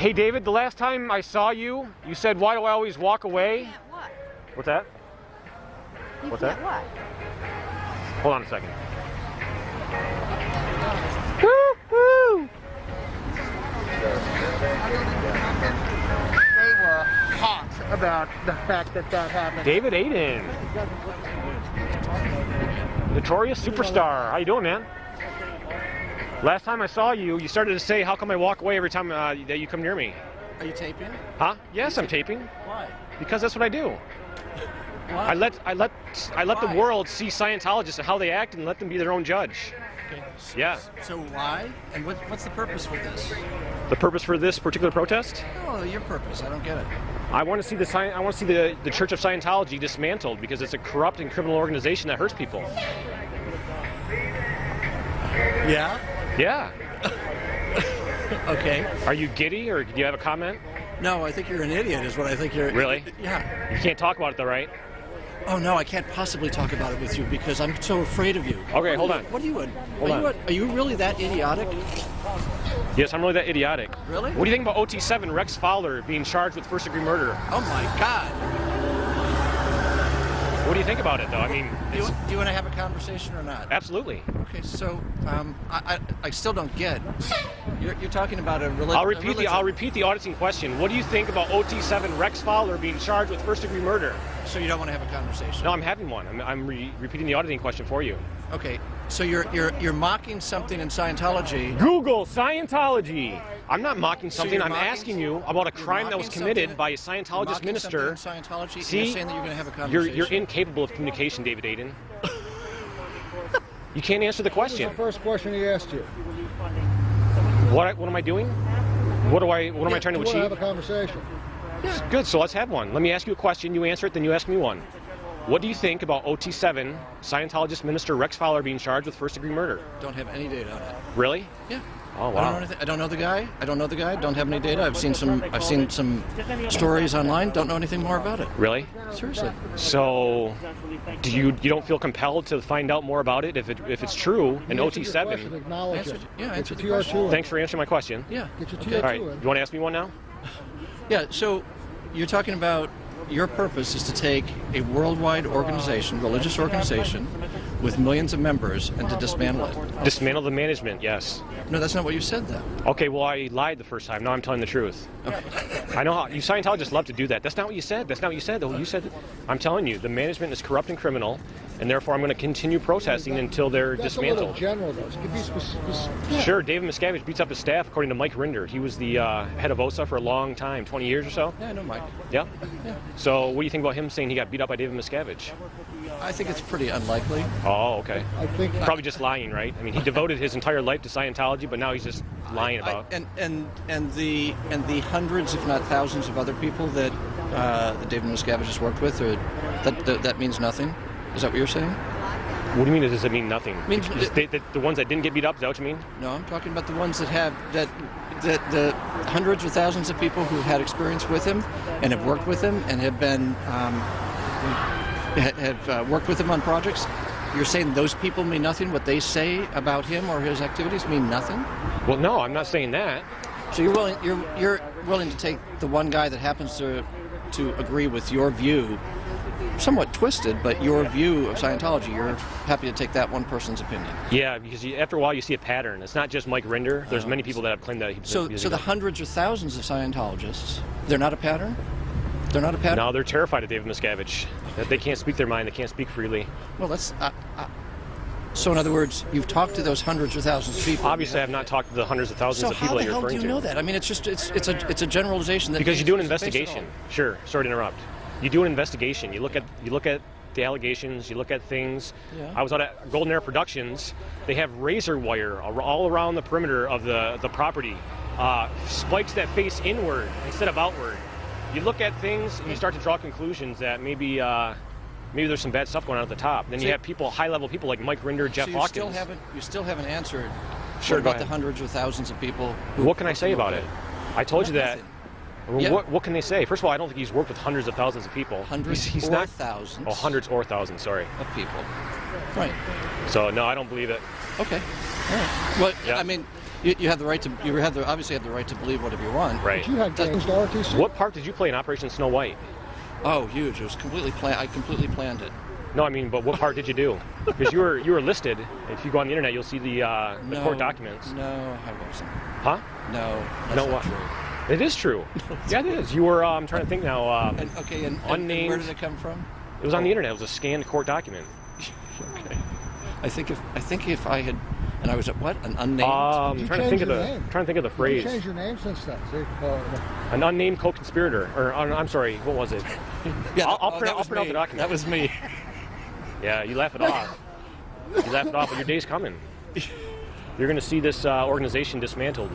Hey, David, the last time I saw you, you said, why do I always walk away? You can't what? What's that? You What's can't that? what? Hold on a second. Woo-hoo! They were hot about the fact that that happened. David Aiden. Notorious superstar. How you doing, man? Last time I saw you, you started to say, how come I walk away every time that you come near me? Are you taping? Huh? Yes, I'm taping. Why? Because that's what I do. Why? I let the Why? world see Scientologists and how they act and let them be their own judge. Okay. Yeah. So why? And what's the purpose for this? The purpose for this particular protest? Oh, your purpose. I don't get it. I want to see the Church of Scientology dismantled because it's a corrupt and criminal organization that hurts people. Yeah? Yeah. Okay. Are you giddy or do you have a comment? No, I think you're an idiot is what I think you're... Really? Yeah. You can't talk about it though, right? Oh, no, I can't possibly talk about it with you because I'm so afraid of you. Okay, hold on. What are you... Hold on. Are you really that idiotic? Yes, I'm really that idiotic. Really? What do you think about OT7 Rex Fowler being charged with first-degree murder? Oh, my God. What do you think about it, though? I mean, Do you want to have a conversation or not? absolutely. Okay, so I still don't get. You're talking about a religion. I'll repeat the auditing question. What do you think about OT7 Rex Fowler being charged with first-degree murder? So you don't want to have a conversation? No, I'm having one. I'm repeating the auditing question for you. Okay, so you're mocking something in Scientology. Google Scientology. I'm not mocking So something. you're I'm mocking- asking you about a crime that was mocking committed something- by a You're Scientologist mocking minister. something in Scientology. And See, you're saying that you're going to have a conversation. you're incapable of communication, David Aiden. You can't answer the What was question. the first question he asked you? What am I doing? What am I trying to You want to have achieve? a conversation. Good, so let's have one. Let me ask you a question, you answer it, then you ask me one. What do you think about OT7 Scientologist minister Rex Fowler being charged with first-degree murder? Don't have any data on it. Really? Yeah. Oh, I don't wow. know anything. I don't know the guy. Don't have any data. I've seen some stories online. Don't know anything more about it. Really? Seriously. So, you don't feel compelled to find out more about it if it's true in Answer your question, OT7? acknowledge it. Answer Get the your question. TR2 in. Thanks for answering my question. Yeah. Get your Okay. All right, TR2 in. you want to ask me one now? Yeah. So you're talking about your purpose is to take a worldwide organization, religious organization, with millions of members, and to dismantle it. Dismantle the management, yes. No, that's not what you said, though. Okay, well, I lied the first time. Now I'm telling the truth. Okay. I know how you Scientologists love to do that. That's not what you said. That's not what you said, though. You said, I'm telling you, the management is corrupt and criminal, and therefore I'm going to continue protesting until they're That's a little dismantled. general, though. Give me specific. Sure, David Miscavige beats up his staff, according to Mike Rinder. He was the head of OSA for a long time, 20 years or so. Yeah, I know, Mike. Yeah? Yeah. So what do you think about him saying he got beat up by David Miscavige? I think it's pretty unlikely. Oh, okay. I think Probably just lying, right? I mean, he devoted his entire life to Scientology, but now he's just lying about. And the hundreds, if not thousands, of other people that David Miscavige has worked with, or that means nothing. Is that what you're saying? What do you mean? Does it mean nothing? Means- the ones that didn't get beat up. Is that what you mean? No, I'm talking about the ones that have the hundreds or thousands of people who had experience with him and have worked with him and have been worked with him on projects. You're saying those people mean nothing? What they say about him or his activities mean nothing? Well, no, I'm not saying that. So you're willing to take the one guy that happens to agree with your view, somewhat twisted, but your view of Scientology. You're happy to take that one person's opinion. Yeah, because after a while you see a pattern. It's not just Mike Rinder. There's many people that have claimed that. So the hundreds or thousands of Scientologists, they're not a pattern? They're not a pattern? No, they're terrified of David Miscavige. That they can't speak their mind. They can't speak freely. Well, that's. So in other words, you've talked to those hundreds or thousands of people. Obviously, I have not talked to the hundreds of thousands of people that you're So how the hell do referring you know to. that? I mean, it's a generalization. That Because you do an means it's based investigation. on- Sure. Sorry to interrupt. You do an investigation. You look at the allegations. You look at things. Yeah. I was out at Golden Era Productions. They have razor wire all around the perimeter of the property, spikes that face inward instead of outward. You look at things and you start to draw conclusions that maybe there's some bad stuff going on at the top. Then you have high-level people like Mike Rinder, Jeff so Hawkins. You still haven't answered. Sure, what go about the ahead. hundreds or thousands of people? Who What can I say about it? I told you that. Nothing. Well, Yeah. what can they say? First of all, I don't think he's worked with hundreds of thousands of people. Hundreds He's or not. thousands. Oh, hundreds or thousands. Sorry. of people. Right. So no, I don't believe it. Okay. All right. Well, Yeah. I mean, You have the right to. Obviously have the right to believe whatever you want. Right. But you had games to RTC. What part did you play in Operation Snow White? Oh, huge! It was completely planned. I completely planned it. No, I mean, but what part did you do? Because you were listed. If you go on the internet, you'll see the court documents. No, I wasn't. Huh? No, that's No, not what? true. It is true. Yeah, it is. You were. I'm trying to think now. And unnamed. where did it come from? It was on the internet. It was a scanned court document. Okay. I think if I had, and I was at what, an unnamed. You Trying to think of changed your the name. trying to think of the You phrase. changed your name since then. See? An unnamed co-conspirator, or I'm sorry, what was it? Yeah, I'll that print was out the me. document. That was me. Yeah, you laugh it off. You laugh it off, but your day's coming. You're going to see this organization dismantled.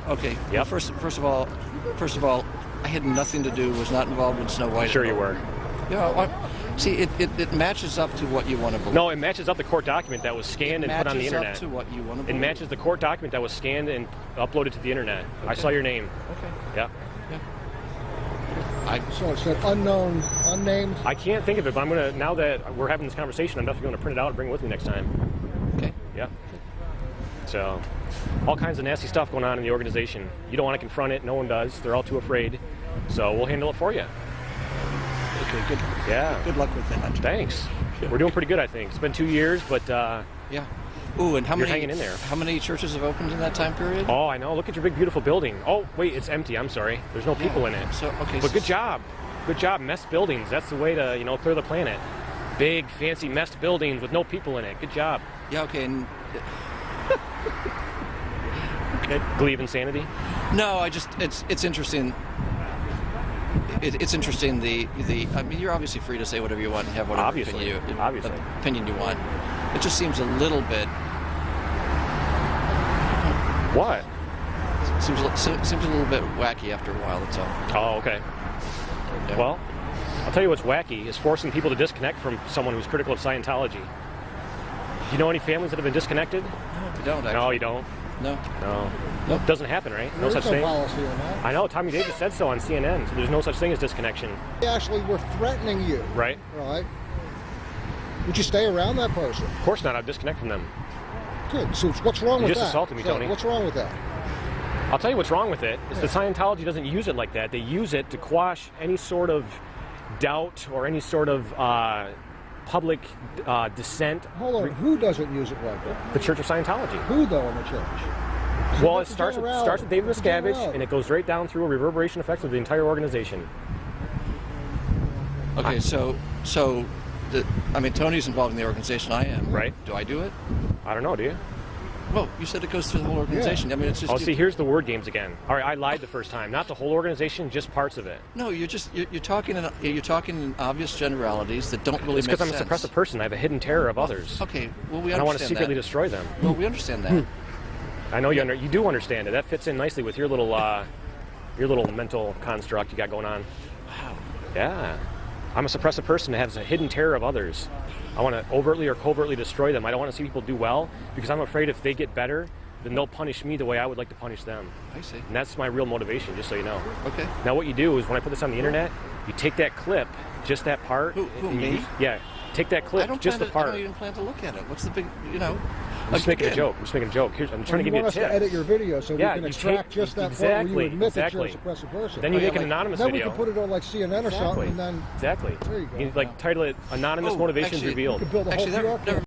Okay. Yep. Well, first of all, I had nothing to do. Was not involved in Snow White. Sure at you all. were. Yeah. See, it matches up to what you want to believe. No, it matches up the court document that was scanned and put on the Matches internet. up to what you want to It believe. matches the court document that was scanned and uploaded to the internet. I saw your name. Okay. Yeah. So it said unknown, unnamed. I can't think of it, but I'm going to, now that we're having this conversation, I'm definitely going to print it out and bring it with me next time. Okay. Yeah. So, all kinds of nasty stuff going on in the organization. You don't want to confront it. No one does. They're all too afraid. So we'll handle it for you. Okay. Good. Yeah. Good luck with that. Thanks. We're doing pretty good, I think. It's been 2 years, but Yeah. Ooh, and how You're many? hanging in there. How many churches have opened in that time period? oh, I know. Look at your big, beautiful building. Oh, wait, it's empty. I'm sorry. There's no people in it. So okay. But good job. Good job. Messed buildings. That's the way to, clear the planet. Big, fancy, messed buildings with no people in it. Good job. Yeah. Okay. And, Glee of insanity. no, it's interesting. It's interesting. I mean, you're obviously free to say whatever you want and have whatever Obviously. opinion you want. It just seems a little bit. What? Seems a little bit wacky after a while. That's all. Oh, okay. Yeah. Well, I'll tell you what's wacky is forcing people to disconnect from someone who's critical of Scientology. Do you know any families that have been disconnected? No, we don't. Actually. No, you don't. No. No. Nope. It doesn't happen, right? There No is such thing. policy on that. I know. Tommy Davis said so on CNN. So there's no such thing as disconnection, They actually were threatening you, right? right? Would you stay around that person? Of course not. I'd disconnect from them. Good. So what's wrong You with just that? assaulted me, So Tony. What's wrong with that? I'll tell you what's wrong with it. Is that Scientology doesn't use it like that. They use it to quash any sort of doubt or any sort of public dissent. Hold on. Who doesn't use it like that? The Church of Scientology. Who though in the church? Well, it What's the starts with generality? David What's the Miscavige, generality? and it goes right down through a reverberation effect of the entire organization. Okay. So Tony's involved in the organization. I am. Right. Do I do it? I don't know, do you? Well, you said it goes through the whole organization. Yeah. I mean, it's just. Oh, see, here's the word games again. All right, I lied the first time. Not the whole organization, just parts of it. No, you're talking in obvious generalities that don't really It's make because I'm a sense. suppressive person. I have a hidden terror of others. Okay. Well, we I don't want to understand secretly that. destroy them. Well, we understand that. I know you do understand it. That fits in nicely with your little mental construct you got going on. Wow. Yeah. I'm a suppressive person that has a hidden terror of others. I want to overtly or covertly destroy them. I don't want to see people do well because I'm afraid if they get better, then they'll punish me the way I would like to punish them. I see. And that's my real motivation, just so you know. Okay. Now what you do is when I put this on the internet, you take that clip, just that part. Who, and you- me? Yeah. Take that clip, just the I part. don't even plan to look at it. What's the big, I'm just making a joke. I'm just making a joke. Here's, I'm trying to you give you a want us tip. to edit your video so Yeah, we can you extract take- just that part where you admit exactly. that you're a suppressive person. Then you Oh, yeah, make an like- anonymous then video. we can put it on like CNN or something, and then Exactly. there you go. You can, like title it "Anonymous Oh, Motivations actually, Revealed." you could build a whole Actually, PR never